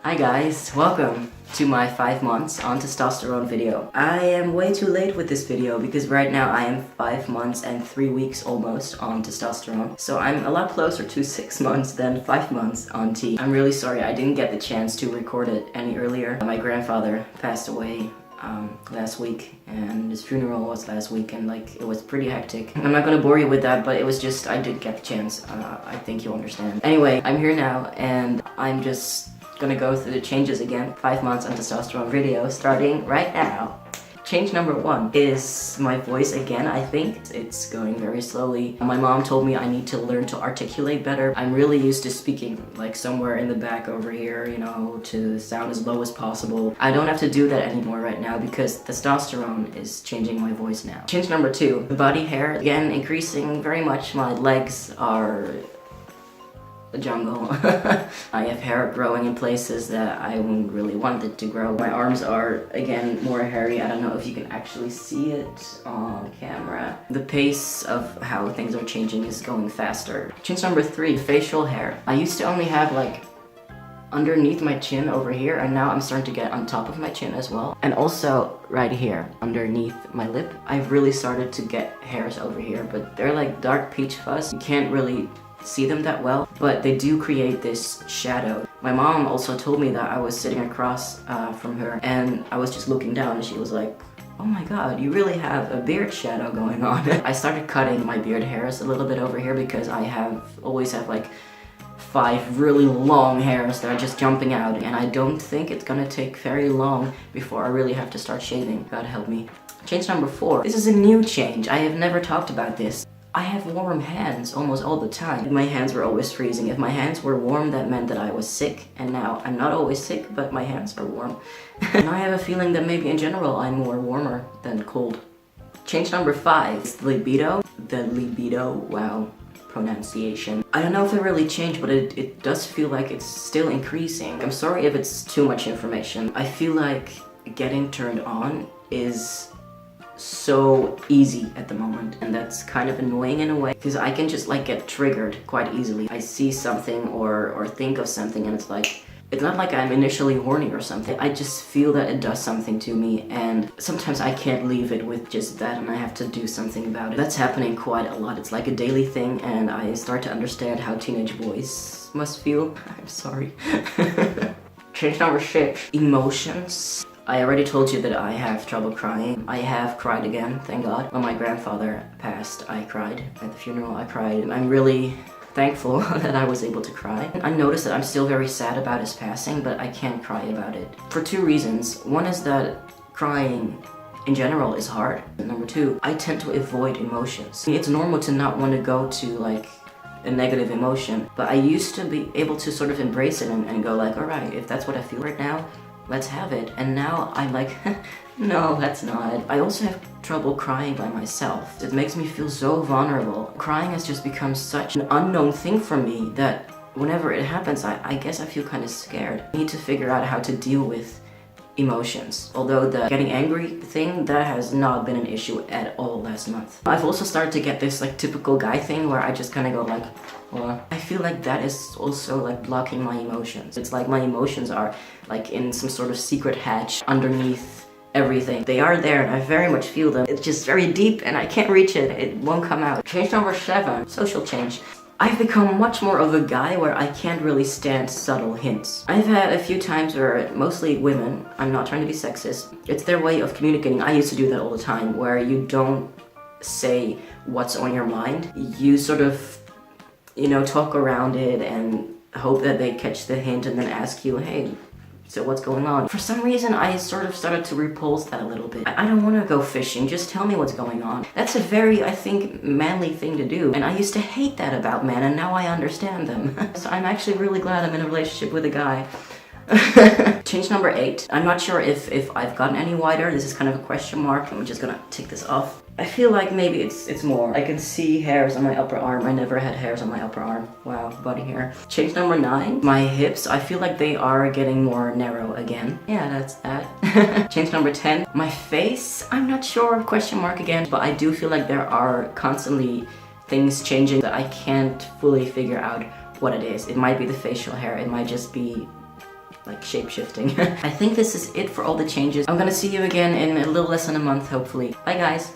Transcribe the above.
Hi guys, welcome to my 5 months on testosterone video. I am way too late with this video because right now I am 5 months and 3 weeks almost on testosterone. So I'm a lot closer to 6 months than 5 months on T. I'm really sorry I didn't get the chance to record it any earlier. My grandfather passed away last week, and his funeral was last week, and it was pretty hectic. I'm not gonna bore you with that, but it was just, I didn't get the chance. I think you'll understand. Anyway, I'm here now, and I'm just gonna go through the changes again. 5 months on testosterone video, starting right now. Change number 1 is my voice again, I think. It's going very slowly. My mom told me I need to learn to articulate better. I'm really used to speaking somewhere in the back over here, you know, to sound as low as possible. I don't have to do that anymore right now because testosterone is changing my voice now. Change number 2, the body hair, again, increasing very much. My legs are a jungle. I have hair growing in places that I wouldn't really want it to grow. My arms are, again, more hairy. I don't know if you can actually see it on camera. The pace of how things are changing is going faster. Change number 3, facial hair. I used to only have underneath my chin over here, and now I'm starting to get on top of my chin as well. And also right here, underneath my lip. I've really started to get hairs over here, but they're like dark peach fuzz. You can't really see them that well, but they do create this shadow. My mom also told me that I was sitting across from her, and I was just looking down, and she was like, oh my god, you really have a beard shadow going on. I started cutting my beard hairs a little bit over here because I always have 5 really long hairs that are just jumping out, and I don't think it's gonna take very long before I really have to start shaving. God help me. Change number 4. This is a new change. I have never talked about this. I have warm hands almost all the time. My hands were always freezing. If my hands were warm, that meant that I was sick. And now I'm not always sick, but my hands are warm. And I have a feeling that maybe in general I'm more warmer than cold. Change number 5 is libido. The libido, wow, pronunciation. I don't know if it really changed, but it does feel like it's still increasing. I'm sorry if it's too much information. I feel like getting turned on is so easy at the moment, and that's kind of annoying in a way because I can just get triggered quite easily. I see something or think of something, and it's not like I'm initially horny or something. I just feel that it does something to me, and sometimes I can't leave it with just that, and I have to do something about it. That's happening quite a lot. It's like a daily thing, and I start to understand how teenage boys must feel. I'm sorry. Change number 6, emotions. I already told you that I have trouble crying. I have cried again, thank God. When my grandfather passed, I cried. At the funeral, I cried. And I'm really thankful that I was able to cry. I noticed that I'm still very sad about his passing, but I can't cry about it. For 2 reasons. One is that crying in general is hard. And number 2, I tend to avoid emotions. It's normal to not want to go to a negative emotion, but I used to be able to sort of embrace it and go alright, if that's what I feel right now, let's have it. And now I'm no, that's not. I also have trouble crying by myself. It makes me feel so vulnerable. Crying has just become such an unknown thing for me that whenever it happens, I guess I feel kind of scared. I need to figure out how to deal with emotions. Although the getting angry thing, that has not been an issue at all last month. I've also started to get this typical guy thing where I just kind of go well, I feel like that is also blocking my emotions. It's like my emotions are in some sort of secret hatch underneath everything. They are there and I very much feel them. It's just very deep and I can't reach it. It won't come out. Change number 7, social change. I've become much more of a guy where I can't really stand subtle hints. I've had a few times where mostly women, I'm not trying to be sexist, it's their way of communicating. I used to do that all the time, where you don't say what's on your mind. You sort of, talk around it and hope that they catch the hint and then ask you, hey, so what's going on? For some reason, I sort of started to repulse that a little bit. I don't want to go fishing, just tell me what's going on. That's a very, I think, manly thing to do. And I used to hate that about men, and now I understand them. So I'm actually really glad I'm in a relationship with a guy. Change number 8. I'm not sure if I've gotten any wider. This is kind of a question mark. I'm just gonna take this off. I feel like maybe it's more. I can see hairs on my upper arm. I never had hairs on my upper arm. Wow, body hair. Change number 9. My hips, I feel like they are getting more narrow again. Yeah, that's that. Change number 10. My face, I'm not sure, question mark again. But I do feel like there are constantly things changing that I can't fully figure out what it is. It might be the facial hair. It might just be like shape-shifting. I think this is it for all the changes. I'm gonna see you again in a little less than a month, hopefully. Bye guys!